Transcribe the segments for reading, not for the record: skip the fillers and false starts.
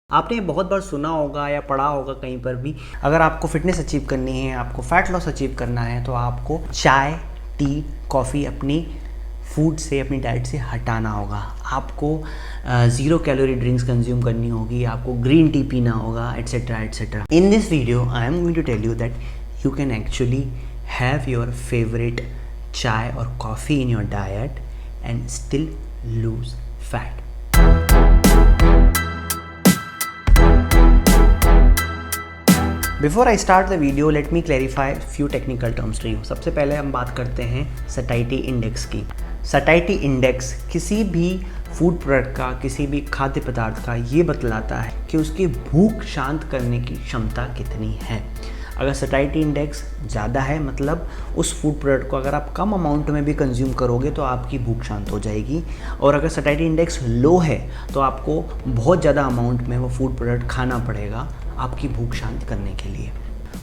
आपने बहुत बार सुना होगा या पढ़ा होगा कहीं पर भी, अगर आपको फिटनेस अचीव करनी है, आपको फैट लॉस अचीव करना है, तो आपको चाय, टी, कॉफ़ी अपनी फूड से, अपनी डाइट से हटाना होगा। आपको 0 कैलोरी ड्रिंक्स कंज्यूम करनी होगी, आपको ग्रीन टी पीना होगा, etcetera etcetera. In this video I am going to tell you that you can actually have your favourite chai और coffee in your diet and still lose fat. Before I start the video let me clarify few technical terms to you. सबसे पहले हम बात करते हैं satiety index की। Satiety index किसी भी फूड प्रोडक्ट का, किसी भी खाद्य पदार्थ का ये बतलाता है कि उसकी भूख शांत करने की क्षमता कितनी है। अगर सटाइटी इंडेक्स ज़्यादा है मतलब उस फूड प्रोडक्ट को अगर आप कम अमाउंट में भी कंज्यूम करोगे तो आपकी भूख शांत हो जाएगी, और अगर सटाइटी इंडेक्स लो है तो आपको बहुत ज़्यादा अमाउंट में वो फूड प्रोडक्ट खाना पड़ेगा आपकी भूख शांत करने के लिए।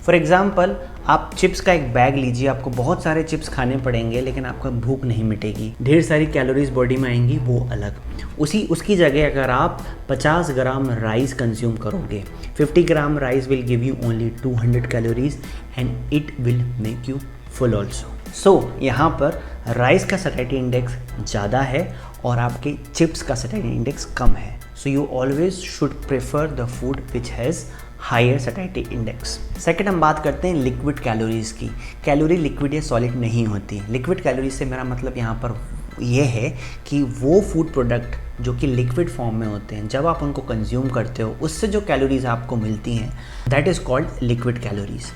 फॉर एग्ज़ाम्पल, आप चिप्स का एक बैग लीजिए, आपको बहुत सारे चिप्स खाने पड़ेंगे लेकिन आपका भूख नहीं मिटेगी, ढेर सारी कैलोरीज बॉडी में आएंगी, वो अलग। उसकी जगह अगर आप 50 ग्राम राइस कंज्यूम करोगे, 50 gram rice will give you only 200 calories and it will make you full also. So यहाँ पर राइस का सटाइटी इंडेक्स ज़्यादा है और आपके चिप्स का सटाइटी इंडेक्स कम है। So you always should prefer the food which has higher satiety index. Second हम बात करते हैं लिक्विड कैलोरीज की। कैलोरी लिक्विड या सॉलिड नहीं होती। लिक्विड कैलोरीज से मेरा मतलब यहाँ पर यह है कि वो फूड प्रोडक्ट जो कि लिक्विड फॉर्म में होते हैं, जब आप उनको कंज्यूम करते हो उससे जो कैलोरीज आपको मिलती हैं that is called liquid calories.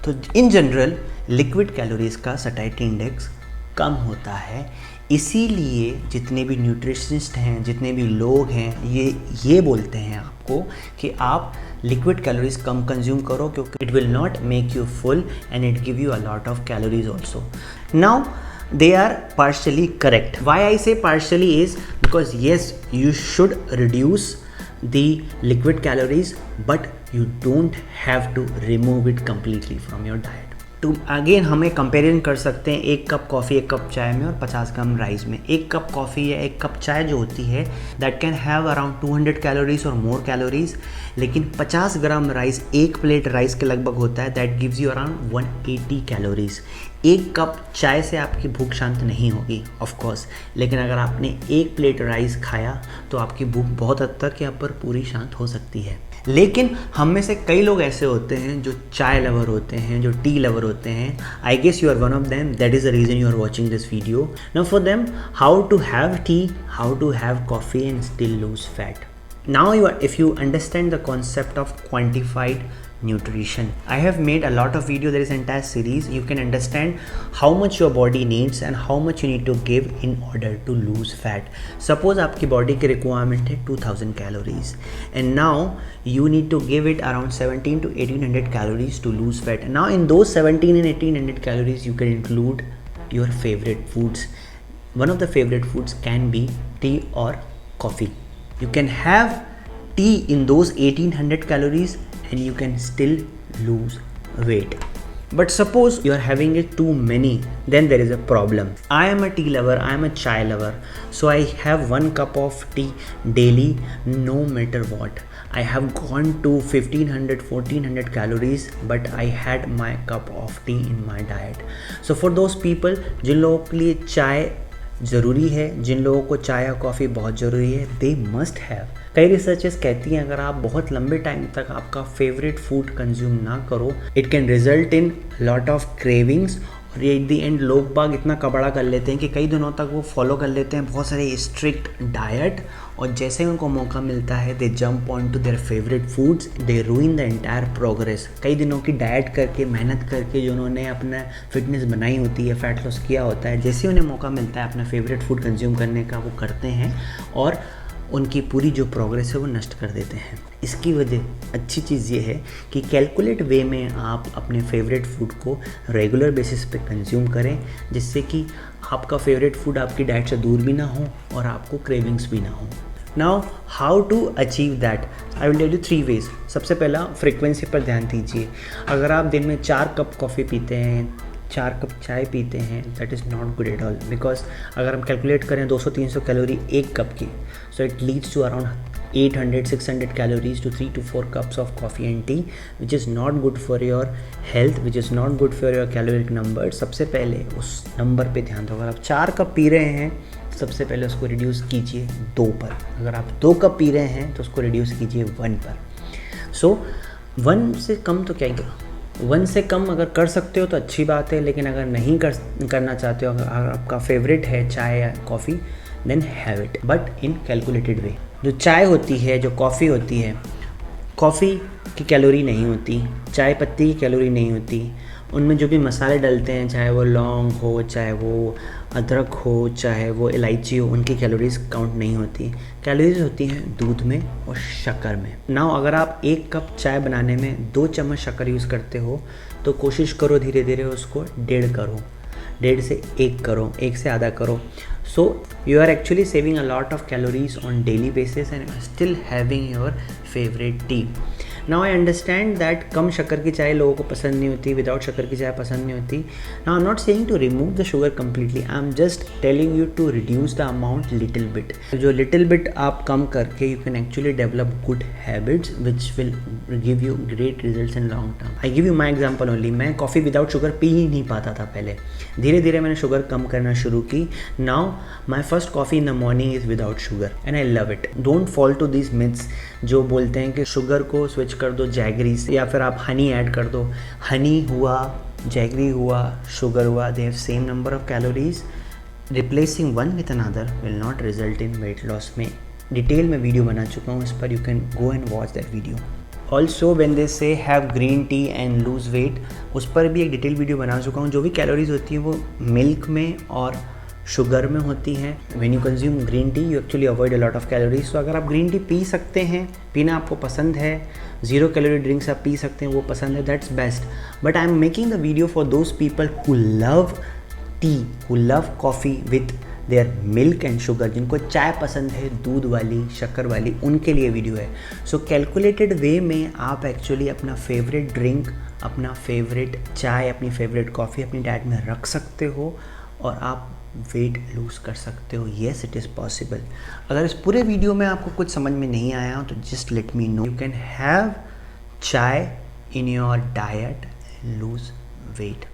तो इन जनरल लिक्विड कैलोरीज का सटाइटी इंडेक्स कम होता है, इसीलिए जितने भी न्यूट्रिशनिस्ट हैं, जितने भी लोग हैं, ये बोलते हैं आपको कि आप लिक्विड कैलोरीज कम कंज्यूम करो क्योंकि it will not make you full and it give you a lot of calories also. Now they are partially correct. Why I say partially is because yes, you should reduce the liquid calories but you don't have to remove it completely from your diet. तो again हमें comparison कर सकते हैं 1 cup coffee 1 cup चाय में और 50 gram rice में। 1 cup coffee या 1 कप चाय जो होती है that can have around 200 calories और मोर कैलोरीज, लेकिन 50 ग्राम राइस, 1 प्लेट राइस के लगभग होता है, that gives you around 180 calories. 1 cup चाय से आपकी भूख शांत नहीं होगी ऑफ कोर्स, लेकिन अगर आपने 1 प्लेट राइस खाया तो आपकी भूख बहुत हद तक यहाँ पर पूरी शांत हो सकती है। लेकिन हम में से कई लोग ऐसे होते हैं जो चाय लवर होते हैं, जो टी लवर होते हैं। I guess you are one of them, that is the reason you are watching this video. Now for them, how to have tea, how to have coffee and still lose fat. Now if you understand the concept of quantified nutrition, I have made a lot of video, there is an entire series, you can understand how much your body needs and how much you need to give in order to lose fat. Suppose आपकी body की requirement है 2000 calories and now you need to give it around 17 to 1800 calories to lose fat. Now in those 17 and 1800 calories you can include your favorite foods. One of the favorite foods can be tea or coffee. You can have tea in those 1800 calories and you can still lose weight. But suppose you are having it too many, then there is a problem. I am a tea lover, I am a chai lover, so I have 1 cup of tea daily no matter what. I have gone to 1500-1400 calories but I had my cup of tea in my diet. So for those people जिन लोगों के लिए चाय ज़रूरी है, जिन लोगों को चाय या कॉफ़ी बहुत ज़रूरी है, दे मस्ट हैव। कई रिसर्चेस कहती हैं अगर आप बहुत लंबे टाइम तक आपका फेवरेट फूड कंज्यूम ना करो, it can result in lot of cravings और एट दी एंड लोग बाग इतना कबड़ा कर लेते हैं कि कई दिनों तक वो फॉलो कर लेते हैं बहुत सारे स्ट्रिक्ट डाइट, और जैसे ही उनको मौका मिलता है they jump on to their favourite foods, they ruin the entire progress. कई दिनों की डाइट करके, मेहनत करके जो उन्होंने अपना फिटनेस बनाई होती है, फैट लॉस किया होता है, जैसे ही उन्हें मौका मिलता है अपना फेवरेट फूड कंज्यूम करने का, वो करते हैं और उनकी पूरी जो प्रोग्रेस है वो नष्ट कर देते हैं। इसकी वजह अच्छी चीज़ ये है कि कैलकुलेट वे में आप अपने फेवरेट फूड को रेगुलर बेसिस पे कंज्यूम करें, जिससे कि आपका फेवरेट फूड आपकी डाइट से दूर भी ना हो और आपको क्रेविंग्स भी ना हो। Now how to achieve that, I will tell you 3 ways. सबसे पहला, फ्रीक्वेंसी पर ध्यान दीजिए। अगर आप दिन में 4 कप कॉफ़ी पीते हैं, 4 कप चाय पीते हैं, that is not good at all, because अगर हम कैलकुलेट करें 200-300 कैलोरी 1 कप की, so it leads to around 800-600 calories to 3 to 4 cups of coffee and tea, which is not good for your health, which is not good for your caloric number। सबसे पहले उस number पे ध्यान दो। अगर आप 4 cup P रहे हैं, सबसे पहले उसको रिड्यूस कीजिए 2 पर। अगर आप 2 कप पी रहे हैं तो उसको रिड्यूस कीजिए 1 पर। सो 1 से कम तो क्या ही करो, 1 से कम अगर कर सकते हो तो अच्छी बात है, लेकिन अगर नहीं करना चाहते हो, अगर आपका फेवरेट है चाय या coffee, then have it, but in calculated way. जो चाय होती है, जो कॉफ़ी होती है, कॉफ़ी की कैलोरी नहीं होती, चाय पत्ती की कैलोरी नहीं होती, उनमें जो भी मसाले डलते हैं, चाहे वो लौंग हो, चाहे वो अदरक हो, चाहे वो इलायची हो, उनकी कैलोरीज काउंट नहीं होती। कैलोरीज होती हैं दूध में और शक्कर में। नाउ अगर आप 1 कप चाय बनाने में 2 चम्मच शक्कर यूज़ करते हो, तो कोशिश करो धीरे धीरे उसको 1.5 करो, 1.5 से 1 करो, 1 से आधा करो। So you are actually saving a lot of calories on daily basis and still having your favorite tea. Now I understand that कम शक्कर की चाय लोगों को पसंद नहीं होती, विदाउट शक्कर की चाय पसंद नहीं होती। Now I'm not saying to remove the sugar completely, I'm just telling you to reduce the amount little bit. जो little bit आप कम करके you can actually develop good habits which will give you great results in long term. I give you my example only. मैं coffee without sugar P ही नहीं पाता था पहले, धीरे धीरे मैंने शुगर कम करना शुरू की। Now my first coffee in the morning is without sugar and I love it. Don't fall to these myths जो बोलते हैं कि शुगर को स्विच कर दो जैगरी से, या फिर आप हनी ऐड कर दो। हनी हुआ, जैगरी हुआ, शुगर हुआ, they have same number of calories. Replacing one with another will not result in weight loss. में डिटेल में वीडियो बना चुका हूँ इस पर, you can go and watch that video. Also when they say have green tea and lose weight, उस पर भी एक डिटेल वीडियो बना चुका हूँ। जो भी कैलोरीज होती हैं वो मिल्क में और शुगर में होती हैं। When you consume green T U actually avoid a lot of calories. तो अगर आप ग्रीन टी पी सकते हैं, पीना आपको पसंद है, 0 कैलोरी ड्रिंक्स आप पी सकते हैं, वो पसंद है, that's best. But I am making the video for those people who love T, who love coffee with their milk and sugar, जिनको चाय पसंद है दूध वाली, शक्कर वाली, उनके लिए वीडियो है। सो कैलकुलेटेड वे में आप एक्चुअली अपना फेवरेट ड्रिंक, अपना फेवरेट चाय, अपनी फेवरेट कॉफ़ी अपनी डाइट में रख सकते हो और आप वेट लूज़ कर सकते हो। Yes, it is possible. अगर इस पूरे वीडियो में आपको कुछ समझ में नहीं आया हो तो just let me know. You can have chai in your diet, lose wait.